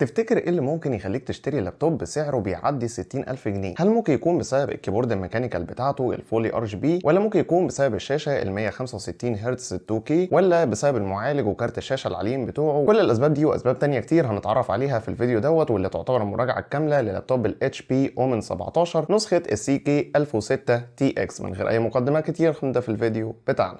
تفتكر ايه اللي ممكن يخليك تشتري لابتوب بسعره بيعدي 60,000 جنيه؟ هل ممكن يكون بسبب الكيبورد الميكانيكال بتاعته الفولي ار جي بي، ولا ممكن يكون بسبب الشاشه ال 165 هرتز 2K، ولا بسبب المعالج وكارت الشاشه العاليين بتوعه؟ كل الاسباب دي واسباب تانية كتير هنتعرف عليها في الفيديو دوت، واللي تعتبر المراجعه الكامله للابتوب ال HP Omen 17 نسخه السي كي 1006 تي اكس. من غير اي مقدمات كتير نبدا في الفيديو بتاعنا.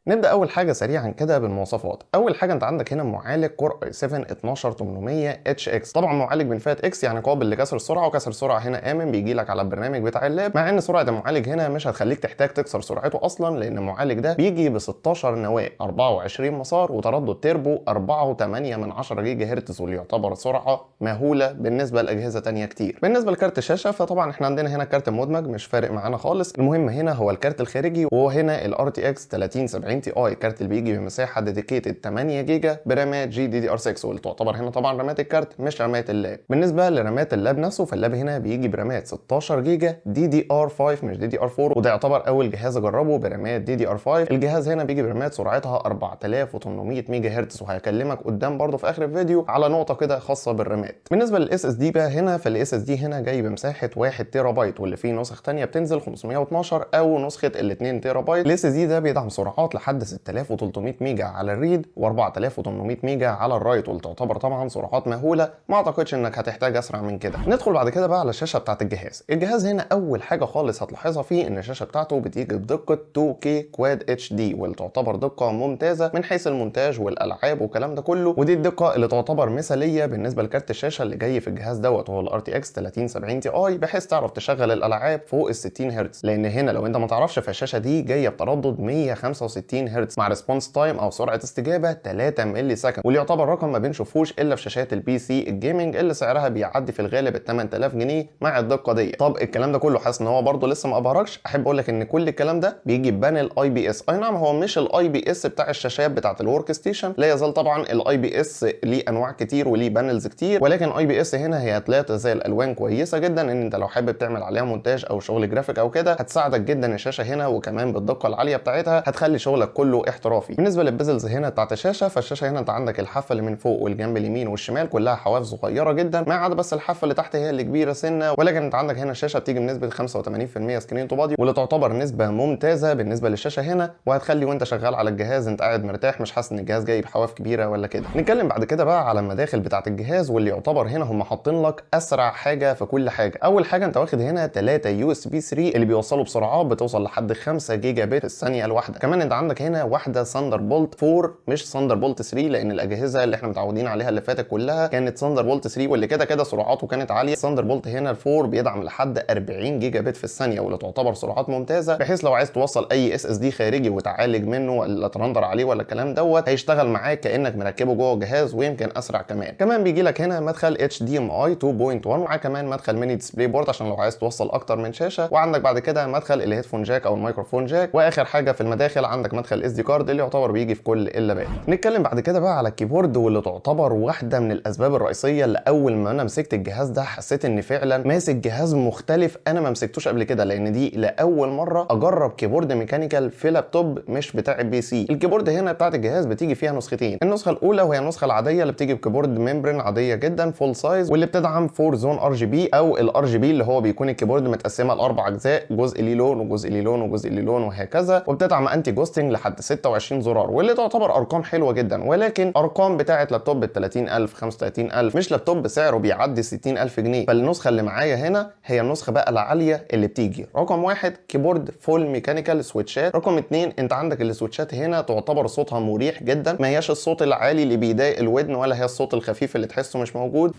نبدا اول حاجه سريعا كده بالمواصفات. اول حاجه انت عندك هنا معالج كور اي 7 12800 اتش اكس، طبعا معالج من فئه اكس يعني قابل لكسر السرعه، وكسر السرعه هنا امن بيجي لك على البرنامج بتاع اللاب، مع ان سرعه المعالج هنا مش هتخليك تحتاج تكسر سرعته اصلا، لان المعالج ده بيجي ب 16 نواه 24 مسار وتردد تيربو 4.8 جيجا هرتز، واللي يعتبر سرعه مهوله بالنسبه لاجهزه ثانيه كتير. بالنسبه لكارت الشاشه فطبعا احنا عندنا هنا كارت مدمج مش فارق معانا خالص، المهم هنا هو الكارت الخارجي، وهو هنا ال RTX 3070 Ti، الكارت اللي بيجي بمساحه ديديكيتد 8 جيجا برامات GDDR6، واللي تعتبر هنا طبعا رامات الكارت مش رامات اللاب. بالنسبه لرامات اللاب نفسه فاللاب هنا بيجي برامات 16 جيجا DDR5 مش DDR4، وده يعتبر اول جهاز اجربه برامات DDR5. الجهاز هنا بيجي برامات سرعتها 4800 ميجا هرتز، وهكلمك قدام برضه في اخر الفيديو على نقطه كده خاصه بالرامات. بالنسبه للاس اس دي بقى هنا فالاس اس دي هنا جاي بمساحه 1 تيرا بايت، واللي فيه نسخ ثانيه بتنزل 512 او نسخه ال 2 تيرا بايت. الاس اس دي ده بيدعم سرعات لحد 6300 ميجا على الريد و4800 ميجا على الرايت، واللي تعتبر طبعا سرعات مهوله، ما اعتقدش انك هتحتاج اسرع من كده. ندخل بعد كده بقى على الشاشه بتاعت الجهاز. الجهاز هنا اول حاجه خالص هتلاحظها فيه ان الشاشه بتاعته بتيجي بدقه 2K كواد اتش دي، واللي تعتبر دقه ممتازه من حيث المونتاج والالعاب والكلام ده كله، ودي الدقه اللي تعتبر مثاليه بالنسبه لكارت الشاشه اللي جاي في الجهاز دوت، وهو ال RTX 3070 Ti، بحيث تعرف تشغل الالعاب فوق ال 60 هرتز، لان هنا لو انت ما تعرفش فالشاشه دي جايه بتردد 165 هرتز مع ريسبونس تايم او سرعه استجابه 3 ملي سكند، واللي يعتبر رقم ما بنشوفوش الا في شاشات البي سي الجيمنج اللي سعرها بيعدي في الغالب ال 8000 جنيه مع الدقه دي. طب الكلام ده كله حاسس ان هو برده لسه ما ابهركش؟ احب اقول لك ان كل الكلام ده بيجي ببانل اي بي اس. اي نعم هو مش الاي بي اس بتاع الشاشات بتاعه الورك ستيشن، لا يزال طبعا الاي بي اس ليه انواع كتير وليه بانلز كتير، ولكن اي بي اس هنا هي هتلاقي زي الالوان كويسه جدا، ان انت لو حابب تعمل عليها مونتاج او شغل جرافيك او كده هتساعدك جدا الشاشه هنا، وكمان بالدقه العاليه بتاعتها هتخلي شغلك كله احترافي. بالنسبه للبيزلز هنا بتاعت الشاشه فالشاشه هنا انت عندك الحافه اللي من فوق والجنب اليمين والشمال كلها حواف صغيره جدا، ما عدا بس الحافه اللي تحت هي اللي كبيره سنه، ولكن انت عندك هنا الشاشه بتيجي بنسبه 85% سكرين تو بادي، واللي تعتبر نسبه ممتازه بالنسبه للشاشه هنا، وهتخلي وانت شغال على الجهاز انت قاعد مرتاح، مش حاسس ان الجهاز جاي بحواف كبيره ولا كده. نتكلم بعد كده بقى على المداخل بتاعت الجهاز، واللي يعتبر هنا هم حاطين لك اسرع حاجه في كل حاجه. اول حاجه انت واخد هنا 3 يو اس بي 3 اللي بيوصلوا بسرعات بتوصل لحد 5 جيجا بت في الثانيه الواحده. كمان انت عندك هنا واحده ثاندر بولت 4 مش ثاندر بولت 3، لان الاجهزه اللي احنا متعودين عليها اللي فاتت كلها كانت ثاندر بولت 3 واللي كده كده سرعاته كانت عاليه. ثاندر بولت هنا ال4 بيدعم لحد 40 جيجا بت في الثانيه، واللي تعتبر سرعات ممتازه، بحيث لو عايز توصل اي اس اس دي خارجي وتعالج منه ولا ترندر عليه ولا الكلام دوت هيشتغل معاك كانك مركبه جوه الجهاز، ويمكن اسرع كمان. كمان بيجي لك هنا مدخل HDMI 2.1 ومعاه كمان مدخل ميني ديسبلاي بورد عشان لو عايز توصل اكتر من شاشه، وعندك بعد كده مدخل الهيدفون جاك او الميكروفون جاك، واخر حاجه في المداخل عندك مدخل اس دي كارد اللي يعتبر بيجي في كل اللابات. نتكلم بعد كده بقى على الكيبورد، واللي تعتبر واحده من الاسباب الرئيسيه اللي اول ما انا مسكت الجهاز ده حسيت ان فعلا ماسك جهاز مختلف انا ما مسكتوش قبل كده، لان دي لاول مره اجرب كيبورد ميكانيكال في لابتوب مش بتاع البي سي. الكيبورد هنا بتاعت الجهاز بتيجي فيها نسختين، النسخه الاولى وهي النسخه العاديه اللي بتيجي بكيبورد ممبرين عاديه جدا فول سايز، واللي بتدعم 4 زون ار جي بي، او الار جي بي اللي هو بيكون الكيبورد متقسمه لاربع اجزاء، جزء ليه لون وجزء ليه لون وجزء ليه لون وهكذا، وبتدعم انتي جوستنج لحد 26 زرار، واللي تعتبر ارقام حلوه جدا، ولكن ارقام بتاعه لابتوب ب 30000 35000 مش لابتوب بسعره بيعدي 60000 جنيه. فالنسخه اللي معايا هنا هي النسخه بقى العاليه اللي بتيجي رقم 1 كيبورد فول ميكانيكال سويتشات، رقم 2 انت عندك السويتشات هنا تعتبر صوتها مريح جدا، ما هياش الصوت العالي اللي بيضايق الودن ولا هي الصوت الخفيف اللي تحسه مش موجود،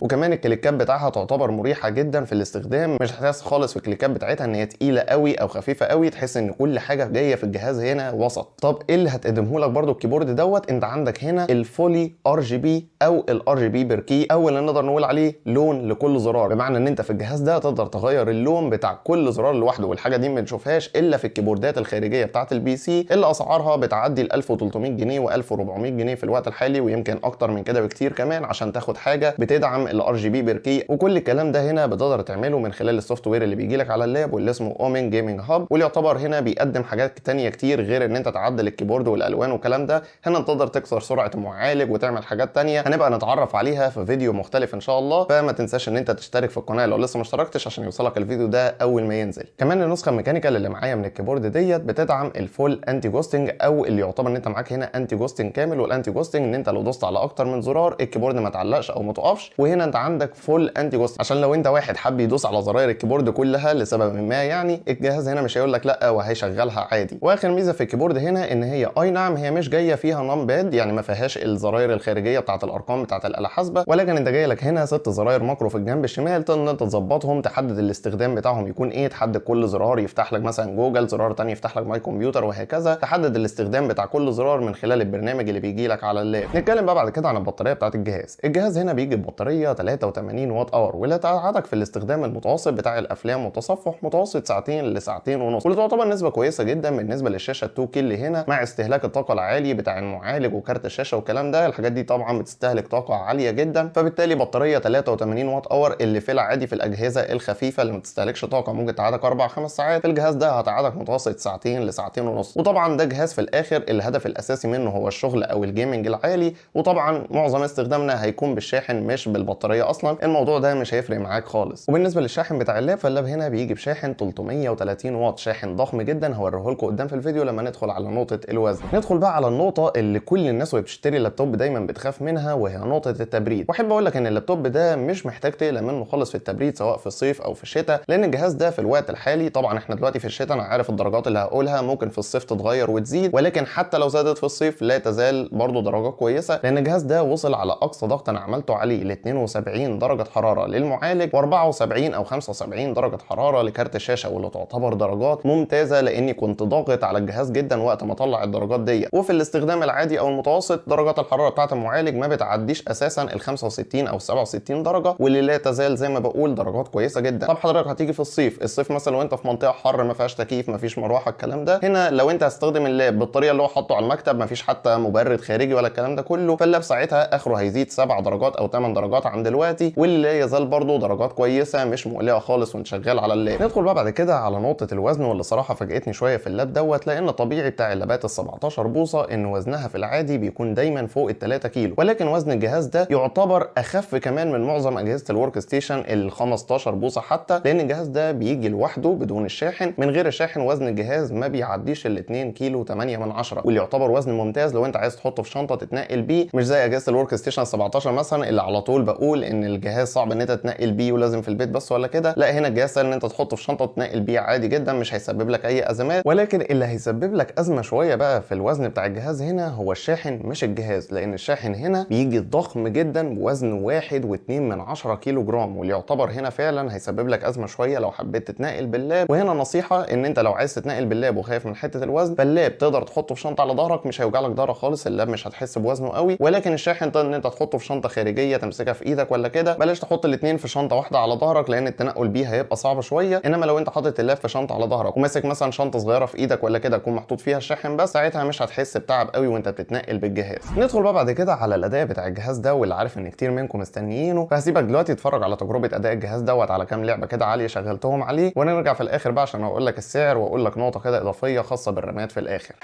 وكمان الكليكات بتاعها تعتبر مريحه جدا في الاستخدام، مش هتحس خالص في الكليكات بتاعتها ان هي تقيله قوي او خفيفه قوي، تحس ان كل حاجه جايه في الجهاز هنا وسط. طب ايه اللي هتقدمه لك برده الكيبورد دوت؟ انت عندك هنا الفولي ار جي بي او الار جي بي بيركي، او اللي نقدر نقول عليه لون لكل زرار، بمعنى ان انت في الجهاز ده تقدر تغير اللون بتاع كل زرار لوحده، والحاجه دي ما بنشوفهاش الا في الكيبوردات الخارجيه بتاعه البي سي اللي اسعارها بتعدي ال 1300 جنيه و1400 جنيه في الوقت الحالي، ويمكن اكتر من كده بكتير كمان عشان تاخد حاجه بتدعم باستخدام الار جي بي بركي، وكل الكلام ده هنا بتقدر تعمله من خلال السوفت وير اللي بيجي لك على اللاب واللي اسمه اومن جيمنج هاب، واللي يعتبر هنا بيقدم حاجات تانية كتير غير ان انت تعدل الكيبورد والالوان والكلام ده. هنا تقدر تكسر سرعه المعالج وتعمل حاجات تانية هنبقى نتعرف عليها في فيديو مختلف ان شاء الله. فما تنساش ان انت تشترك في القناه لو لسه ما اشتركتش عشان يوصلك الفيديو ده اول ما ينزل. كمان النسخه الميكانيكال اللي معايا من الكيبورد ديت بتدعم الفول انتي جوستنج، او اللي يعتبر ان انت معاك هنا انتي جوستنج كامل. والانتي جوستنج ان انت لو دوست على اكتر من زرار الكيبورد ما تعلقش او ما تقفش، وهنا انت عندك فول انتي جوستنج عشان لو انت واحد حب يدوس على زراير الكيبورد كلها لسبب ما يعني الجهاز هنا مش هيقول لك لا وهيشغلها عادي. واخر ميزه في الكيبورد هنا ان هي اي نعم هي مش جايه فيها نام باد، يعني ما فيهاش الزراير الخارجيه بتاعه الارقام بتاعه الاله الحاسبه، ولكن انت جاي لك هنا 6 زراير ماكرو في الجنب الشمال تقدر ان انت تظبطهم، تحدد الاستخدام بتاعهم يكون ايه، تحدد كل زرار يفتح لك مثلا جوجل، زرار تاني يفتح لك ماي كمبيوتر، وهكذا. تحدد الاستخدام بتاع كل زرار من خلال البرنامج اللي بيجي لك على اللاب. نتكلم بقى بعد كده عن البطاريه بتاعه الجهاز. الجهاز هنا بيجي ببطاريه 83 واط اور، واللي تقعدك في الاستخدام المتوسط بتاع الافلام والتصفح متوسط ساعتين لساعتين ونص، واللي تعتبر نسبه كويسه جدا بالنسبه للشاشه 2K اللي هنا، مع استهلاك الطاقه العالي بتاع المعالج وكارت الشاشه والكلام ده. الحاجات دي طبعا بتستهلك طاقه عاليه جدا، فبالتالي بطاريه 83 واط اور اللي في العادي في الاجهزه الخفيفه اللي ما بتستهلكش طاقه ممكن تقعدك 4 5 ساعات، في الجهاز ده هتقعدك متوسط ساعتين لساعتين ونص. وطبعا ده جهاز في الاخر الهدف الاساسي منه هو الشغل او الجيمنج العالي، وطبعا معظم استخدامنا هيكون بالشاحن مش بالبطاريه اصلا. الموضوع ده مش هيفرق معاك خالص. وبالنسبه للشاحن بتاع اللاب، فاللاب هنا بيجي بشاحن 330 واط، شاحن ضخم جدا هوريه لكم قدام في الفيديو لما ندخل على نقطه الوزن. ندخل بقى على النقطه اللي كل الناس وهي بتشتري لابتوب دايما بتخاف منها، وهي نقطه التبريد. واحب اقول لك ان اللابتوب ده مش محتاج تقلق منه خالص في التبريد، سواء في الصيف او في الشتاء، لان الجهاز ده في الوقت الحالي، طبعا احنا دلوقتي في الشتاء، انا عارف الدرجات اللي هقولها ممكن في الصيف تتغير وتزيد، ولكن حتى لو زادت في الصيف لا تزال برضو درجات كويسه، لان الجهاز ده وصل على اقصى ضغط انا عملته عليه ل 72 درجه حراره للمعالج، و74 او 75 درجه حراره لكارت الشاشه، واللي تعتبر درجات ممتازه لاني كنت ضاغط على الجهاز جدا وقت ما طلع الدرجات دي. وفي الاستخدام العادي او المتوسط درجات الحراره بتاعه المعالج ما بتعديش اساسا ال 65 او 67 درجه، واللي لا تزال زي ما بقول درجات كويسه جدا. طب حضرتك هتيجي في الصيف مثلا لو انت في منطقه حر ما فيهاش تكييف ما فيش مروحه الكلام ده، هنا لو انت هتستخدم اللاب بالطريقه اللي هو حاطه على المكتب ما فيش حتى مبرد خارجي ولا الكلام ده كله، فاللاب ساعتها اخره هيزيد 7 درجات او 8 درجات عن دلوقتي، واللي لا يزال برضه درجات كويسه مش مقلقه خالص وانت شغال على اللاب. ندخل بقى بعد كده على نقطه الوزن، واللي صراحه فاجئتني شويه في اللاب دوت، لان طبيعي بتاع اللابات ال 17 بوصه ان وزنها في العادي بيكون دايما فوق ال 3 كيلو، ولكن وزن الجهاز ده يعتبر اخف كمان من معظم اجهزه الورك ستيشن ال 15 بوصه حتى، لان الجهاز ده بيجي لوحده بدون الشاحن. من غير الشاحن وزن الجهاز ما بيعديش ال 2 كيلو 8 من 10، واللي يعتبر وزن ممتاز لو انت عايز تحطه في شنطه تتنقل بيه، مش زي اجهزه الورك ستيشن 17 مثلا اللي على طول بقول ان الجهاز صعب ان انت تتنقل بيه ولازم في البيت بس ولا كده. لا، هنا الجهاز سهل ان انت تحطه في شنطه تتنقل بيه عادي جدا، مش هيسبب لك اي ازمات. ولكن اللي هيسبب لك ازمه شويه بقى في الوزن بتاع الجهاز هنا هو الشاحن مش الجهاز، لان الشاحن هنا بيجي ضخم جدا بوزن 1.2 من 10 كيلو جرام، واللي يعتبر هنا فعلا هيسبب لك ازمه شويه لو حبيت تتنقل باللاب. وهنا نصيحه ان انت لو عايز تتنقل باللاب وخايف من حته الوزن، فاللاب تقدر تحطه في شنطه على ظهرك مش هيوجع لك ظهرك خالص، اللاب مش هتحس بوزنه قوي. ولكن الشاحن ان انت تحطه في شنطه خارجيه تمسكها في ايدك ولا كده، بلاش تحط الاثنين في شنطه واحده على ظهرك، لان التنقل بيه هيبقى صعب شويه. انما لو انت حاطط اللاب في شنطه على ظهرك وماسك مثلا شنطه صغيره في ايدك ولا كده يكون محطوط فيها الشاحن بس، ساعتها مش هتحس بتعب قوي وانت بتتنقل بالجهاز. ندخل بقى بعد كده على الاداء بتاع الجهاز ده، واللي عارف ان كتير منكم مستنيينه، فهسيبك دلوقتي تتفرج على تجربه اداء الجهاز دوت على كام لعبه كده عاليه شغلتهم عليه، ونرجع في الاخر بقى عشان اقول لك السعر واقول لك نقطه كده اضافيه خاصه بالرامات في الاخر.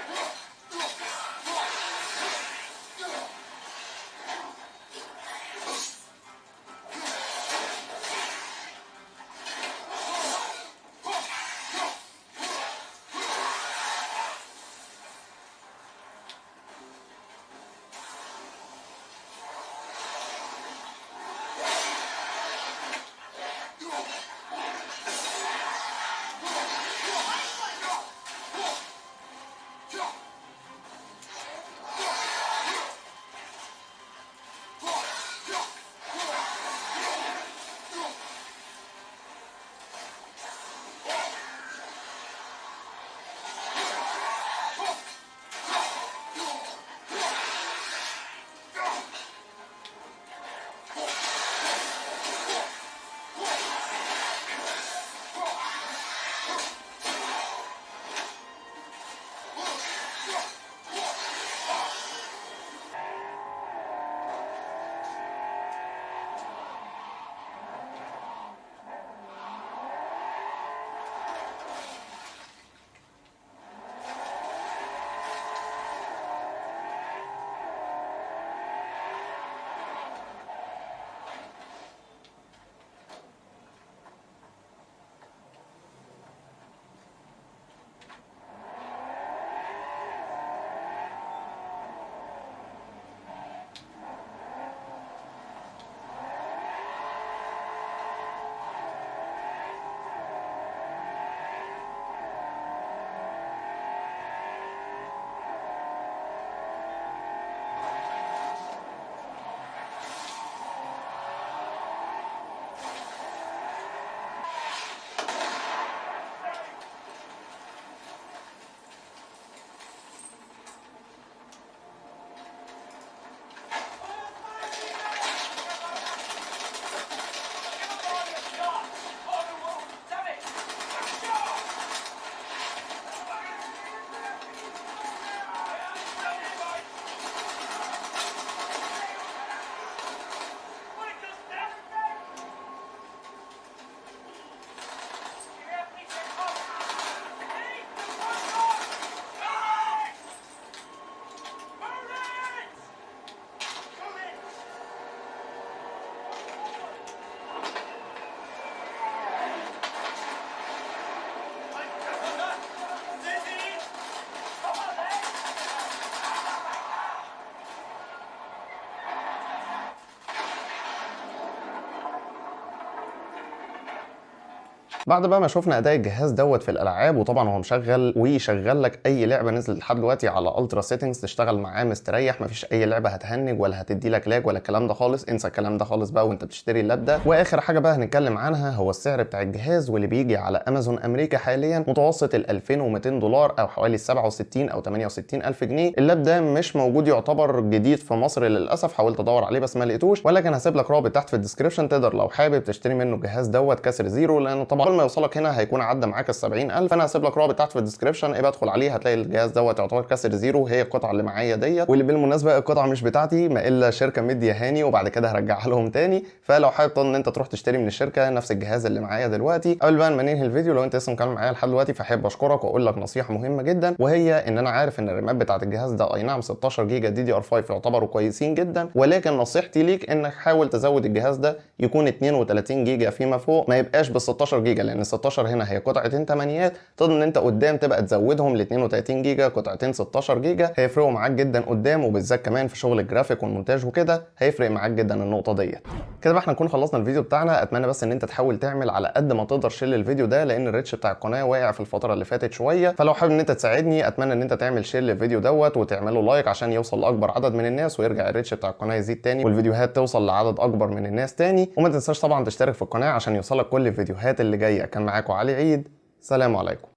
بعد بقى ما شفنا اداء الجهاز دوت في الالعاب، وطبعا هو مشغل ويشغل لك اي لعبه نزلت لحد دلوقتي على الترا سيتنجز تشتغل معاه مستريح، مفيش اي لعبه هتهنج ولا هتدي لك لاج ولا الكلام ده خالص. انسى الكلام ده خالص بقى وانت بتشتري اللاب ده. واخر حاجه بقى هنتكلم عنها هو السعر بتاع الجهاز، واللي بيجي على امازون امريكا حاليا متوسط ال 2200 دولار او حوالي 67 او 68 الف جنيه. اللاب ده مش موجود يعتبر جديد في مصر للاسف، حاولت ادور عليه بس ما لقيتوش، ولكن هسيب لك رابط تحت في الديسكربشن تقدر لو حابب تشتري منه الجهاز دوت كسر زيرو، لانه طبعا كل ما يوصلك هنا هيكون عدى معاك ال 70000. فانا هسيب لك رابط تحت في الديسكربشن، ابقى ادخل عليه هتلاقي الجهاز دوت يعتبر كسر زيرو. هي القطعه اللي معايا ديت، واللي بالمناسبه القطعه مش بتاعتي ما الا شركه مديا هاني، وبعد كده هرجعها لهم تاني. فلو حابب ان انت تروح تشتري من الشركه نفس الجهاز اللي معايا دلوقتي. قبل بقى ما ننهي الفيديو، لو انت لسه مكمل معايا لحد دلوقتي فاحب اشكرك واقول لك نصيحه مهمه جدا، وهي ان انا عارف ان الرامات بتاعت الجهاز ده اي نعم 16 جيجا دي دي ار 5 يعتبروا كويسين جدا، ولكن نصيحتي ليك انك حاول تزود الجهاز ده يكون 32 جيجا فيما فوق، ما يبقاش بال 16 جيجا، لان ال 16 هنا هي قطعتين تمانيات، تقدر ان انت قدام تبقى تزودهم ل 32 جيجا، قطعتين 16 جيجا هيفرقوا معاك جدا قدام، وبالذات كمان في شغل الجرافيك والمونتاج وكده هيفرق معاك جدا النقطه ديت. كده بقى احنا نكون خلصنا الفيديو بتاعنا. اتمنى بس ان انت تحاول تعمل على قد ما تقدر شير للفيديو ده، لان الريتش بتاع القناه واقع في الفتره اللي فاتت شويه، فلو حابب ان انت تساعدني اتمنى ان انت تعمل شير للفيديو دوت وتعمله لايك عشان يوصل لاكبر عدد من الناس ويرجع الريتش بتاع القناه يزيد تاني والفيديوهات توصل لعدد اكبر من الناس تاني. وما تنساش طبعا تشترك في القناه عشان يوصلك كل الفيديوهات اللي جايه. كان معاكم علي عيد، سلام عليكم.